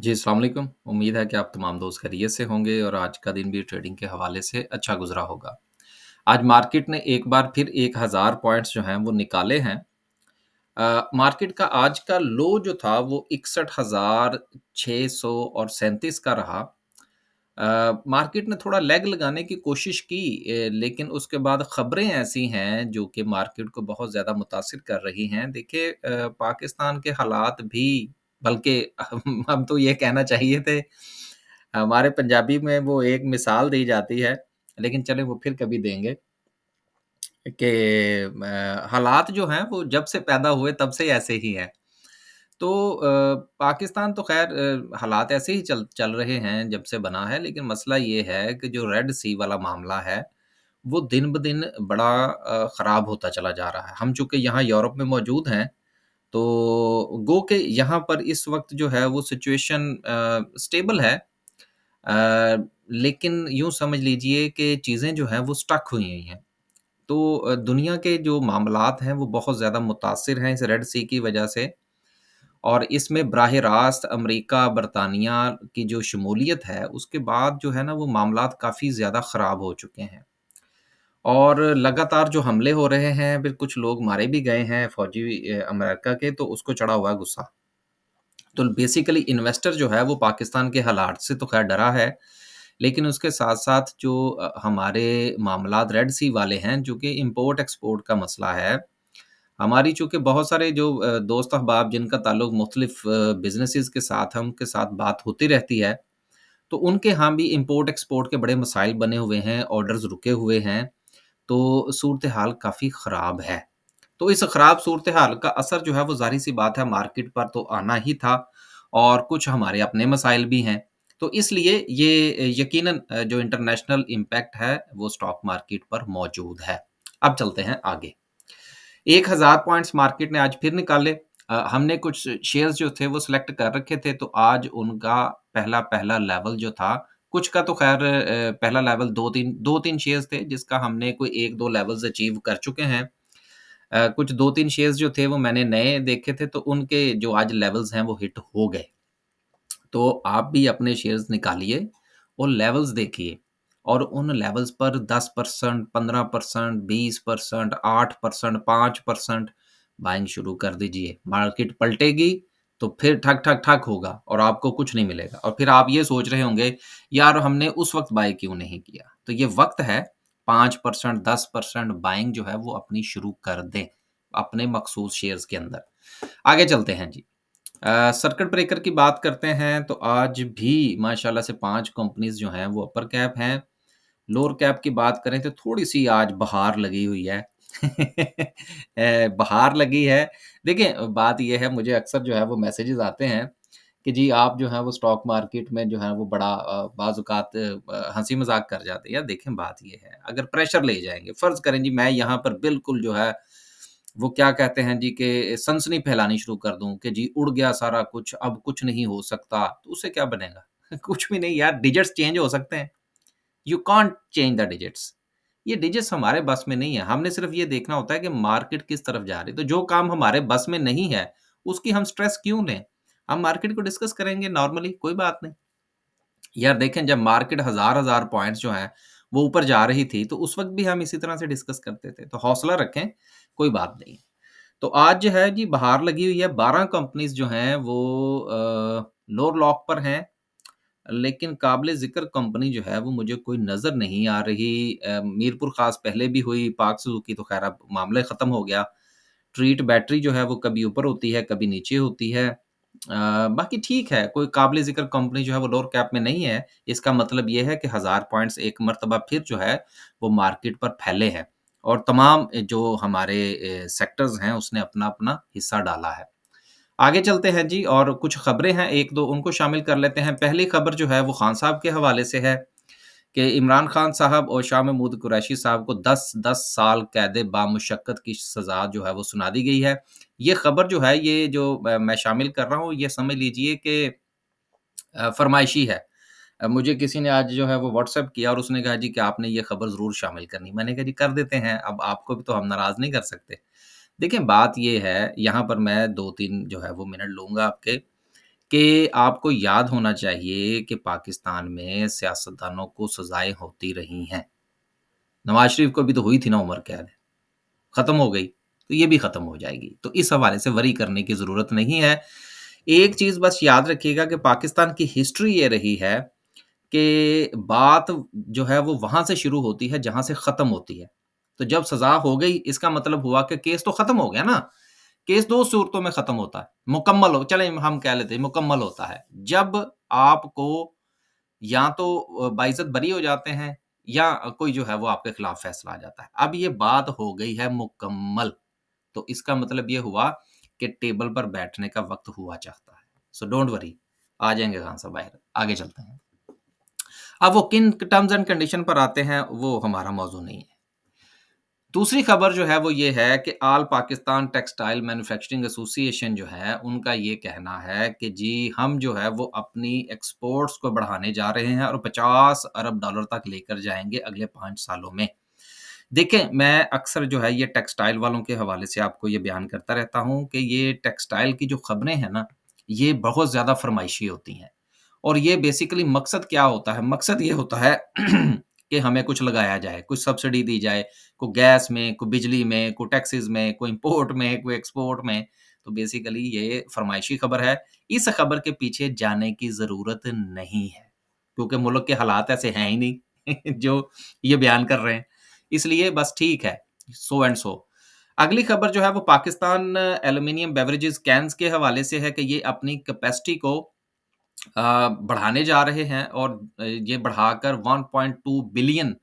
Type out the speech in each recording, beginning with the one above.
जी, अस्सलाम वालेकुम। उम्मीद है कि आप तमाम दोस्त खैरियत से होंगे और आज का दिन भी ट्रेडिंग के हवाले से अच्छा गुज़रा होगा। आज मार्केट ने एक बार फिर 1000 पॉइंट्स जो हैं वो निकाले हैं। मार्केट का आज का लो जो था वो 61,600 और 37 का रहा। मार्केट ने थोड़ा लेग लगाने की कोशिश की लेकिन उसके बाद ख़बरें ऐसी हैं जो कि मार्केट को बहुत ज़्यादा मुतासिर कर रही हैं। देखिए पाकिस्तान के हालात भी बल्कि हम तो ये कहना चाहिए थे, हमारे पंजाबी में वो एक मिसाल दी जाती है, लेकिन चलें वो फिर कभी देंगे कि हालात जो हैं वो जब से पैदा हुए तब से ऐसे ही हैं। तो पाकिस्तान तो ख़ैर हालात ऐसे ही चल चल रहे हैं जब से बना है, लेकिन मसला ये है कि जो रेड सी वाला मामला है, वो दिन-ब-दिन बड़ा ख़राब होता चला जा रहा है। हम चूँकि यहाँ यूरोप में मौजूद हैं, तो गो के यहाँ पर इस वक़्त जो है वो सिचुएशन स्टेबल है। लेकिन यूँ समझ लीजिए कि चीज़ें जो हैं वो स्टक हुई हुई हैं। तो दुनिया के जो मामलात हैं वो बहुत ज़्यादा मुतासिर हैं इस रेड सी की वजह से और इसमें बराह रास्त अमेरिका, बरतानिया की जो शमूलियत है, उसके बाद जो है ना वो मामलात काफ़ी ज़्यादा ख़राब हो चुके हैं। और लगातार जो हमले हो रहे हैं, फिर कुछ लोग मारे भी गए हैं फ़ौजी अमेरिका के, तो उसको चढ़ा हुआ है गुस्सा। तो बेसिकली इन्वेस्टर जो है वो पाकिस्तान के हालात से तो ख़ैर डरा है, लेकिन उसके साथ-साथ जो हमारे मामलात रेड सी वाले हैं, जो कि इम्पोर्ट-एक्सपोर्ट का मसला है। हमारी चूँकि बहुत सारे जो दोस्त अहबाब जिनका ताल्लुक मुख्तलिफ़ बिज़नेसेस के साथ है, उनके साथ बात होती रहती है, तो उनके यहाँ भी इम्पोर्ट-एक्सपोर्ट के बड़े मसाइल बने हुए हैं, ऑर्डर्स रुके हुए हैं, तो सूरत-ए-हाल काफ़ी ख़राब है। तो इस खराब सूरत-ए-हाल का असर जो है वो ज़ाहिर-सी बात है मार्केट पर तो आना ही था और कुछ हमारे अपने मसाइल भी हैं। तो इसलिए ये यकीनन जो इंटरनेशनल इम्पैक्ट है वो स्टॉक मार्केट पर मौजूद है। अब चलते हैं आगे। 1000 पॉइंट्स मार्केट ने आज फिर निकाले। हमने कुछ शेयर्स जो थे वो सिलेक्ट कर रखे थे तो आज उनका पहला-पहला लेवल जो था, कुछ का तो ख़ैर पहला लेवल 2-3 शेयर्स थे जिसका हमने कोई 1-2 लेवल्स अचीव कर चुके हैं। कुछ 2-3 शेयर्स जो थे वो मैंने नए देखे थे तो उनके जो आज लेवल्स हैं वो हिट हो गए। तो आप भी अपने शेयर्स निकालिए और लेवल्स देखिए और उन लेवल्स पर 10%, 15%, 20%, 8%, 5% बाइंग शुरू कर दीजिए। मार्केट पलटेगी तो फिर ठक, ठक, ठक होगा और आपको कुछ नहीं मिलेगा और फिर आप ये सोच रहे होंगे, यार हमने उस वक़्त बाय क्यों नहीं किया? तो ये वक़्त है 5%, 10% बाइंग जो है वो अपनी शुरू कर दें, अपने मखसूस शेयर्स के अंदर। आगे चलते हैं जी। सर्किट ब्रेकर की बात करते हैं तो आज भी माशाल्लाह से 5 कंपनीज़ जो हैं वो अपर कैप हैं। लोअर कैप की बात करें तो थोड़ी-सी आज बहार लगी हुई है। बहार लगी है। देखिए बात ये है मुझे अक्सर जो है वो मैसेजेज़ आते हैं कि जी आप जो है वो स्टॉक मार्केट में जो है वो बड़ा बाज़-औक़ात हँसी-मज़ाक कर जाते हैं। यार देखें बात ये है, अगर प्रेशर ले जाएँगे, फ़र्ज़ करें जी मैं यहाँ पर बिल्कुल जो है वो क्या कहते हैं जी कि सनसनी फैलानी शुरू कर दूँ कि जी उड़ गया सारा कुछ, अब कुछ नहीं हो सकता, तो उससे क्या बनेगा? कुछ भी नहीं यार, डिजिट्स चेंज हो सकते हैं। You can't change the digits. ये डिजिट्स हमारे बस में नहीं है। हमने सिर्फ़ ये देखना होता है कि मार्केट किस तरफ जा रही है। तो जो काम हमारे बस में नहीं है, उसकी हम स्ट्रेस क्यों लें? हम मार्केट को डिस्कस करेंगे नॉर्मली, कोई बात नहीं। यार देखें जब मार्केट हज़ार-हज़ार पॉइंट्स जो हैं, वो ऊपर जा रही थी, तो उस वक़्त भी हम इसी तरह से डिस्कस करते थे। तो हौसला रखें, कोई बात नहीं। तो आज जो है जी बहार लगी हुई है, 12 कंपनीज़ जो हैं वो लोअर लॉक पर हैं, लेकिन काबिल ज़िक्र कंपनी जो है वो मुझे कोई नज़र नहीं आ रही। मीरपुर ख़ास पहले भी हुई, पाक सुज़ुकी तो ख़ैर अब मामला ही ख़त्म हो गया। ट्रीट बैटरी जो है वो कभी ऊपर होती है, कभी नीचे होती है। बाकी ठीक है, कोई काबिल ज़िक्र कंपनी जो है वो लोअर कैप में नहीं है। इसका मतलब ये है कि 1000 पॉइंट्स एक मर्तबा फिर जो है वो मार्केट पर फैले हैं और तमाम जो हमारे सेक्टर्स हैं उसने अपना-अपना हिस्सा डाला है। आगे चलते हैं जी और कुछ खबरें हैं 1-2 उनको शामिल कर लेते हैं। पहली खबर जो है वो खान साहब के हवाले से है कि इमरान खान साहब और शाह महमूद कुरैशी साहब को 10-10 साल कैद बामुशक्कत की सज़ा जो है वो सुना दी गई है। ये खबर जो है ये जो मैं शामिल कर रहा हूँ ये समझ लीजिए कि फ़रमाइशी है। मुझे किसी ने आज जो है वो व्हाट्सएप किया और उसने कहा जी कि आपने ये खबर ज़रूर शामिल करनी। मैंने कहा जी कर देते हैं, अब आपको भी तो हम नाराज़ नहीं कर सकते। देखिए बात ये है, यहाँ पर मैं 2-3 जो है वो मिनट लूँगा आपके कि आपको याद होना चाहिए कि पाकिस्तान में सियासतदानों को सज़ाएँ होती रही हैं। नवाज़ शरीफ को भी तो हुई थी ना उम्र कैद, खत्म हो गई, तो ये भी खत्म हो जाएगी। तो इस हवाले से वरी करने की ज़रूरत नहीं है। एक चीज़ बस याद रखिएगा कि पाकिस्तान की हिस्ट्री ये रही है कि बात जो है वो वहाँ से शुरू होती है जहाँ से ख़त्म होती है। तो जब सज़ा हो गई इसका मतलब हुआ कि केस तो ख़त्म हो गया ना। केस 2 सूरतों में ख़त्म होता है। मुकम्मल हो चलें हम कह लेते हैं मुकम्मल होता है। जब आपको या तो बाइज़्ज़त बरी हो जाते हैं या कोई जो है वो आपके खिलाफ फ़ैसला आ जाता है। अब ये बात हो गई है मुकम्मल, तो इसका मतलब ये हुआ कि टेबल पर बैठने का वक़्त हुआ चाहता है। सो डोंट वरी आ जाएँगे खान साहब बाहर, आगे चलते हैं। अब वो किन टर्म्स एंड कंडीशन पर आते हैं, वो हमारा मौज़ू नहीं है। दूसरी खबर जो है वो ये है कि all Pakistan textile manufacturing association जो है, उनका ये कहना है कि जी हम जो है वो अपनी एक्सपोर्ट्स को बढ़ाने जा रहे हैं और 50 अरब डॉलर तक लेकर जाएँगे अगले 5 सालों में। देखें, मैं अक्सर जो है ये टेक्सटाइल वालों के हवाले से आपको ये बयान करता रहता हूँ कि ये टेक्सटाइल की जो खबरें हैं ना, ये बहुत ज़्यादा फ़रमाइशी होती हैं। और ये बेसिकली मकसद क्या होता है? मकसद ये होता है कि हमें कुछ लगाया जाए, कुछ सब्सिडी दी जाए, कोई गैस में, कोई बिजली में, कोई टैक्सेस में, कोई इम्पोर्ट में, कोई एक्सपोर्ट में। तो बेसिकली ये फ़रमाइशी खबर है। इस खबर के पीछे जाने की ज़रूरत नहीं है, क्योंकि मुल्क के हालात ऐसे हैं ही नहीं जो ये बयान कर रहे हैं। इसलिए बस ठीक है, सो एंड सो। अगली खबर जो है वो पाकिस्तान एल्यूमीनियम बेवरेजेज़ कैन्स के हवाले से है कि ये अपनी कैपेसिटी को बढ़ाने जा रहे हैं और ये बढ़ाकर 1.2 बिलियन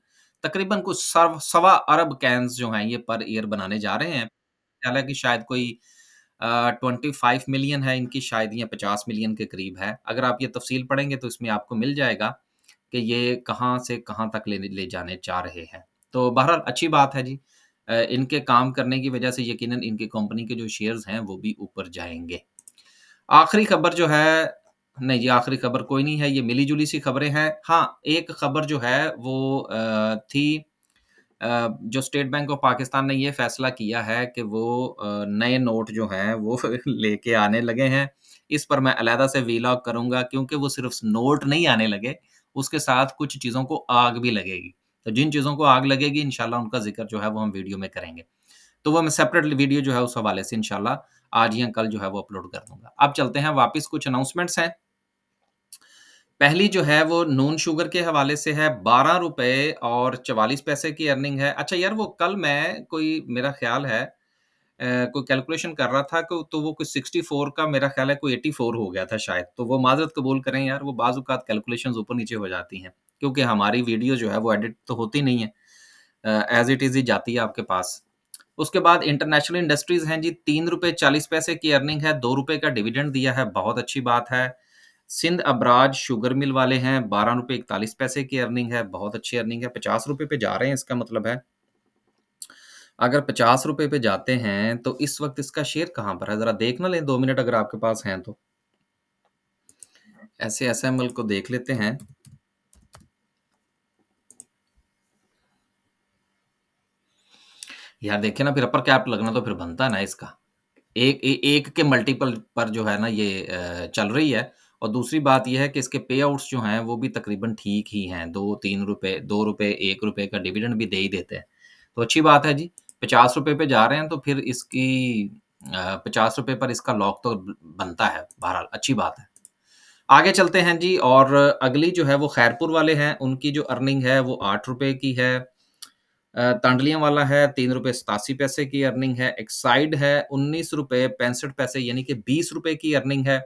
तकरीबन कुछ सवा अरब कैन्स जो हैं ये पर ईयर बनाने जा रहे हैं। हालाँकि शायद कोई 25 मिलियन है इनकी शायद या 50 मिलियन के करीब है। अगर आप ये तफ़सील पढ़ेंगे तो इसमें आपको मिल जाएगा कि ये कहाँ से कहाँ तक ले जाने चाह रहे हैं। तो बहरहाल अच्छी बात है जी। इनके काम करने की वज़ह से यकीनन इनकी कंपनी के जो शेयर्स हैं वो भी ऊपर जाएँगे। आखिरी खबर जो है नहीं जी, आखिरी खबर कोई नहीं है, ये मिली-जुली सी खबरें हैं। हाँ, एक खबर जो है वो थी जो स्टेट बैंक ऑफ पाकिस्तान ने ये फैसला किया है कि वो नए नोट जो हैं वो लेके आने लगे हैं। इस पर मैं अलहदा से वीलॉग करूँगा क्योंकि वो सिर्फ़ नोट नहीं आने लगे, उसके साथ कुछ चीज़ों को आग भी लगेगी। तो जिन चीज़ों को आग लगेगी इंशाल्लाह उनका ज़िक्र जो है वो हम वीडियो में करेंगे। तो वो मैं सेपरेट वीडियो जो है उस हवाले से इंशाल्लाह आज या कल जो है वो अपलोड कर दूँगा। अब चलते हैं वापस कुछ अनाउंसमेंट्स हैं। पहली जो है वो नून शुगर के हवाले से है, ₹12 और 44 पैसे की अर्निंग है। अच्छा यार वो कल मैं कोई मेरा ख़्याल है कोई कैलकुलेशन कर रहा था को तो वो कुछ 64 का मेरा ख़्याल है कोई 84 हो गया था शायद। तो वो माज़रत कबूल करें यार, वो बाज़ औक़ात कैलकुलेशंस ऊपर-नीचे हो जाती हैं। क्योंकि हमारी वीडियो जो है वो एडिट तो होती नहीं है। एज़ इट इज़ ही जाती है आपके पास। उसके बाद इंटरनेशनल इंडस्ट्रीज़ हैं जी, ₹3.40 की अर्निंग है, ₹2 का डिविडेंड दिया है, बहुत अच्छी बात है। सिंध अबराज शुगर मिल वाले हैं, ₹12.41 की अर्निंग है, बहुत अच्छी अर्निंग है, ₹50 पे जा रहे हैं इसका मतलब है। अगर ₹50 पे जाते हैं, तो इस वक़्त इसका शेयर कहाँ पर है? ज़रा देख ना लें 2 मिनट अगर आपके पास हैं तो। ऐसे एसएमएल को देख लेते हैं। यार देखिए ना फिर अपर कैप लगना तो फिर बनता है ना इसका। एक के मल्टीपल पर जो है ना ये चल रही है और दूसरी बात ये है कि इसके पे-आउट्स जो हैं वो भी तकरीबन ठीक ही हैं। 2-3 रुपए, ₹2 ₹1 का डिविडेंड भी दे ही देते हैं। तो अच्छी बात है जी, ₹50 पे जा रहे हैं तो फिर इसकी ₹50 पर इसका लॉक तो ब बनता है, बहरहाल अच्छी बात है। आगे चलते हैं जी और अगली जो है वो खैरपुर वाले हैं, उनकी जो अर्निंग है वो ₹8 की है। तांडलियाँ वाला है ₹3.87 की अर्निंग है। एक्साइड है ₹19.65 यानी कि ₹20 की अर्निंग है।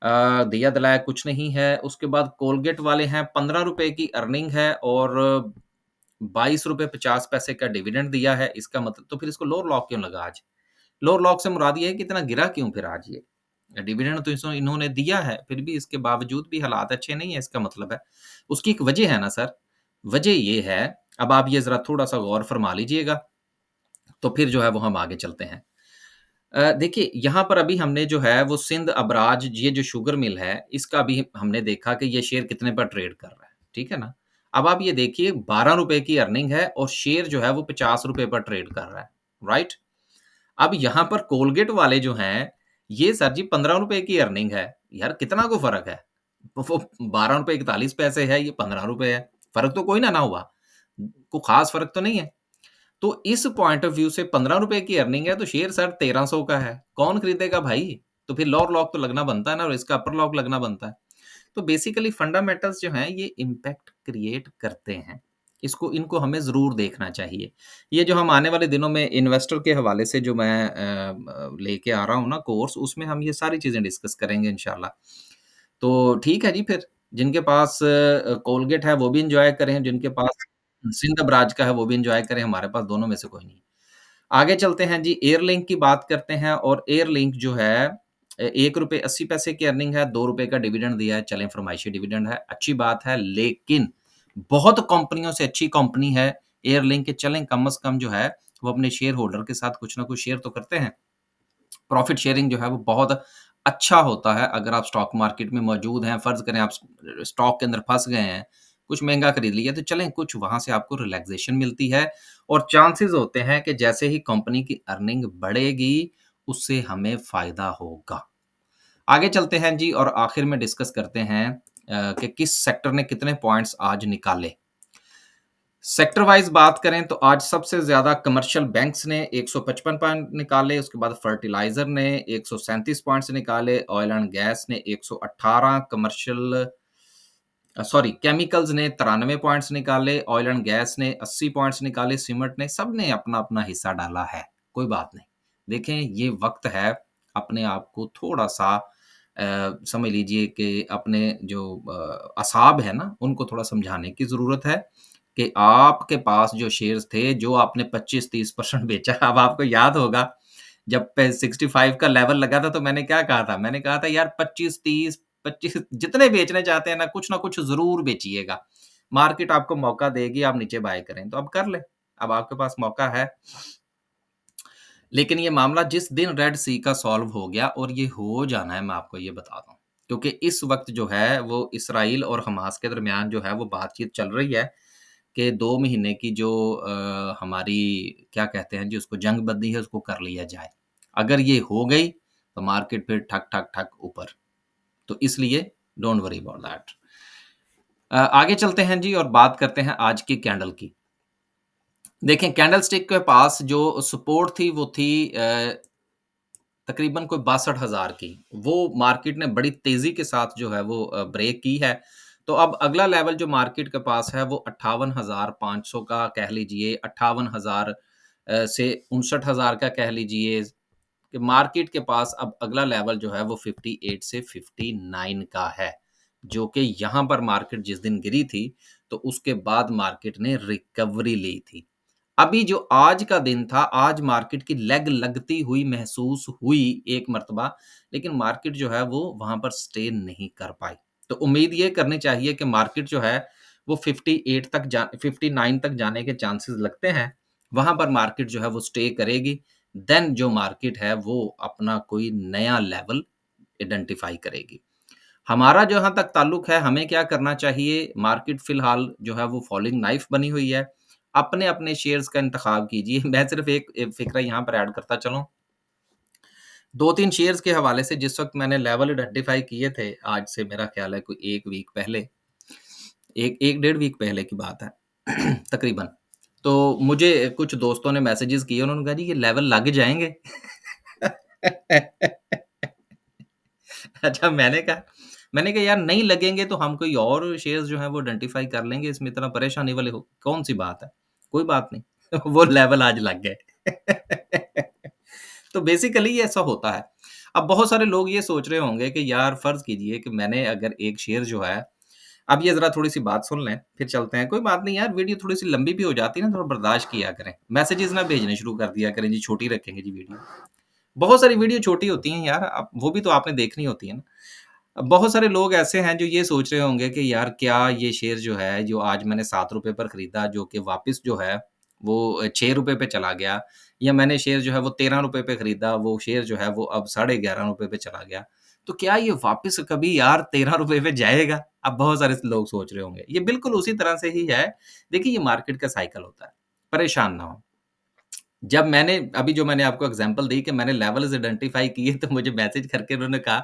दिया दलाया कुछ नहीं है। उसके बाद कोलगेट वाले हैं ₹15 की अर्निंग है और ₹22.50 का डिविडेंड दिया है। इसका मतलब तो फिर इसको लोअर लॉक क्यों लगा आज? लोअर लॉक से मुराद ये है कि इतना गिरा क्यों फिर आज ये? डिविडेंड तो इन्होंने दिया है, फिर भी इसके बावजूद भी हालात अच्छे नहीं है इसका मतलब है। उसकी एक वजह है ना सर, वजह ये है, अब आप ये ज़रा थोड़ा-सा गौर फरमा लीजिएगा, तो फिर जो है वो हम आगे चलते हैं। देखिए यहाँ पर अभी हमने जो है वो सिंध अबराज ये जो शुगर मिल है, इसका भी हमने देखा कि ये शेयर कितने पर ट्रेड कर रहा है, ठीक है ना? अब आप ये देखिए ₹12 की अर्निंग है और शेयर जो है वो ₹50 पर ट्रेड कर रहा है, राइट? अब यहाँ पर कोलगेट वाले जो हैं, ये सर जी ₹15 की अर्निंग है। यार कितना को फ़र्क है? वो ₹12.41 है, ये ₹15 है। फ़र्क तो कोई ना हुआ। कोई ख़ास फ़र्क तो नहीं है। तो इस पॉइंट ऑफ व्यू से ₹15 की अर्निंग है, तो शेयर सर 1300 का है। कौन खरीदेगा भाई? तो फिर लोअर लॉक तो लगना बनता है ना और इसका अपर लॉक लगना बनता है। तो बेसिकली फंडामेंटल्स जो हैं ये इम्पैक्ट क्रिएट करते हैं। इनको हमें ज़रूर देखना चाहिए। ये जो हम आने वाले दिनों में इन्वेस्टर के हवाले से जो मैं लेके आ रहा हूँ ना कोर्स, उसमें हम ये सारी चीज़ें डिस्कस करेंगे इंशाल्लाह। तो ठीक है जी फिर, जिनके पास कोलगेट है वो भी एन्जॉय करें, जिनके पास सिंध ब्राज का है वो भी एन्जॉय करें, हमारे पास दोनों में से कोई नहीं। आगे चलते हैं जी, एयरलिंक की बात करते हैं और एयरलिंक जो है ₹1.80 की अर्निंग है, ₹2 का डिविडेंड दिया है, चलें फरमाइशी डिविडेंड है, अच्छी बात है, लेकिन बहुत कंपनियों से अच्छी कंपनी है एयरलिंक के चलें कम से कम जो है, वो अपने शेयर होल्डर के साथ कुछ ना कुछ शेयर तो करते हैं। प्रॉफिट शेयरिंग जो है वो बहुत अच्छा होता है अगर आप स्टॉक मार्केट में मौजूद हैं, फ़र्ज़ करें आप स्टॉक के अंदर फँस गए हैं, कुछ महँगा खरीद लिया तो चलें कुछ वहाँ से आपको रिलैक्सेशन मिलती है और चांसेज़ होते हैं कि जैसे ही कंपनी की अर्निंग बढ़ेगी, उससे हमें फ़ायदा होगा। आगे चलते हैं जी और आखिर में डिस्कस करते हैं कि किस सेक्टर ने कितने पॉइंट्स आज निकाले। सेक्टर वाइज़ बात करें तो आज सबसे ज़्यादा कमर्शियल बैंक्स ने 155 पॉइंट निकाले, उसके बाद फर्टिलाइज़र ने 137 पॉइंट्स निकाले, ऑयल एंड गैस ने 118, केमिकल्स ने 93 पॉइंट्स निकाले, ऑयल एंड गैस ने 80 पॉइंट्स निकाले, सीमेंट ने सबने अपना-अपना हिस्सा डाला है, कोई बात नहीं। देखें ये वक़्त है अपने आप को थोड़ा-सा समझ लीजिए कि अपने जो असाब है ना, उनको थोड़ा समझाने की ज़रूरत है कि आपके पास जो शेयर्स थे, जो आपने 25-30% बेचा, अब आपको याद होगा जब पे 65 का लेवल लगा था तो मैंने क्या कहा था? मैंने कहा था यार 25-30 25 जितने बेचने चाहते हैं ना कुछ ज़रूर बेचिएगा। मार्केट आपको मौका देगी, आप नीचे बाय करें, तो अब कर लें। अब आपके पास मौका है। लेकिन ये मामला जिस दिन रेड सी का सॉल्व हो गया और ये हो जाना है, मैं आपको ये बता दूँ। क्योंकि इस वक़्त जो है वो इसराइल और हमास के दरमियान जो है वो बातचीत चल रही है कि 2 महीने की जो हमारी क्या कहते हैं जी उसको जंग-बंदी है उसको कर लिया जाए। अगर ये हो गई तो मार्केट फिर ठक, ठक, ठक ऊपर। तो इसलिए डोंट वरी अबाउट दैट। आगे चलते हैं जी और बात करते हैं आज की कैंडल की। देखें कैंडलस्टिक के पास जो सपोर्ट थी वो थी तकरीबन कोई 62,000 की। वो मार्केट ने बड़ी तेज़ी के साथ जो है वो ब्रेक की है। तो अब अगला लेवल जो मार्केट के पास है वो 58,500 का कह लीजिए, 58,000 से 59,000 का कह लीजिए कि मार्केट के पास अब अगला लेवल जो है वो 58 से 59 का है। जो कि यहाँ पर मार्केट जिस दिन गिरी थी, तो उसके बाद मार्केट ने रिकवरी ली थी। अभी जो आज का दिन था, आज मार्केट की लेग लगती हुई महसूस हुई एक मर्तबा, लेकिन मार्केट जो है वो वहाँ पर स्टे नहीं कर पाई। तो उम्मीद ये करनी चाहिए कि मार्केट जो है वो 58 तक जा 59 तक जाने के चांसेस लगते हैं। वहाँ पर मार्केट जो है वो स्टे करेगी, देन जो मार्केट है वो अपना कोई नया लेवल आइडेंटिफ़ाई करेगी। हमारा जहाँ तक ताल्लुक है, हमें क्या करना चाहिए? मार्केट फ़िलहाल जो है वो फॉलिंग नाइफ बनी हुई है। अपने-अपने शेयर्स का इंतखाब कीजिए। मैं सिर्फ़ एक फ़िक्रा यहाँ पर ऐड करता चलूँ। 2-3 शेयर्स के हवाले से जिस वक़्त मैंने लेवल आइडेंटिफ़ाई किए थे, आज से मेरा ख़्याल है कोई 1 वीक पहले, 1 डेढ़ वीक पहले की बात है तकरीबन। तो मुझे कुछ दोस्तों ने मैसेजेस किए, उन्होंने कहा जी ये लेवल लग जाएँगे। अच्छा मैंने कहा यार नहीं लगेंगे तो हम कोई और शेयर्स जो हैं वो आइडेंटिफ़ाई कर लेंगे, इसमें इतना परेशानी वाली हो कौन-सी बात है? कोई बात नहीं, वो लेवल आज लग गए। तो बेसिकली ये ऐसा होता है। अब बहुत सारे लोग ये सोच रहे होंगे कि यार फ़र्ज़ कीजिए कि मैंने अगर एक शेयर जो है अब ये ज़रा थोड़ी-सी बात सुन लें, फिर चलते हैं। कोई बात नहीं यार वीडियो थोड़ी-सी लंबी भी हो जाती है ना, थोड़ा बर्दाश्त किया करें। मैसेजेस ना भेजने शुरू कर दिया करें जी, छोटी रखेंगे जी वीडियो। बहुत सारी वीडियो छोटी होती हैं यार, अब वो भी तो आपने देखनी होती है ना। बहुत सारे लोग ऐसे हैं जो ये सोच रहे होंगे कि यार क्या ये शेयर जो है, जो आज मैंने ₹7 पर खरीदा जो कि वापस जो है वो ₹6 पे चला गया या मैंने शेयर जो है वो ₹13 पे खरीदा, वो शेयर जो है वो अब ₹11.5 पे चला गया। तो क्या ये वापस कभी यार ₹13 पे जाएगा? अब बहुत सारे लोग सोच रहे होंगे। ये बिल्कुल उसी तरह से ही है। देखिए ये मार्केट का साइकिल होता है, परेशान ना हों। जब मैंने अभी जो मैंने आपको एग्ज़ाम्पल दी कि मैंने लेवल्स आइडेंटिफ़ाई किए तो मुझे मैसेज करके उन्होंने कहा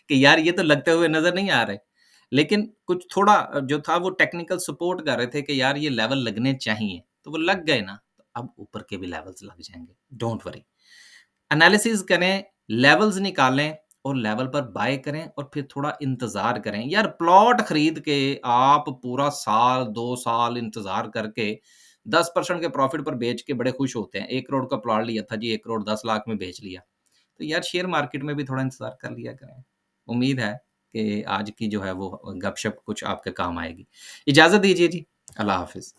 कि यार ये तो लगते हुए नज़र नहीं आ रहे। लेकिन कुछ थोड़ा जो था वो टेक्निकल सपोर्ट कर रहे थे कि यार ये लेवल लगने चाहिए, तो वो लग गए ना, तो अब ऊपर के भी लेवल्स लग जाएँगे, डोंट वरी। एनालिसिस करें, लेवल्स निकालें और लेवल पर बाय करें और फिर थोड़ा इंतज़ार करें। यार प्लॉट खरीद के आप पूरा साल, 2 साल इंतज़ार करके 10% के प्रॉफ़िट पर बेच के बड़े खुश होते हैं। 1 करोड़ का प्लॉट लिया था जी, 1 करोड़ 10 लाख में बेच लिया। तो यार शेयर मार्केट में भी थोड़ा इंतज़ार कर लिया करें। उम्मीद है कि आज की जो है वो गपशप कुछ आपके काम आएगी। इजाज़त दीजिए जी। अल्लाह हाफ़िज़।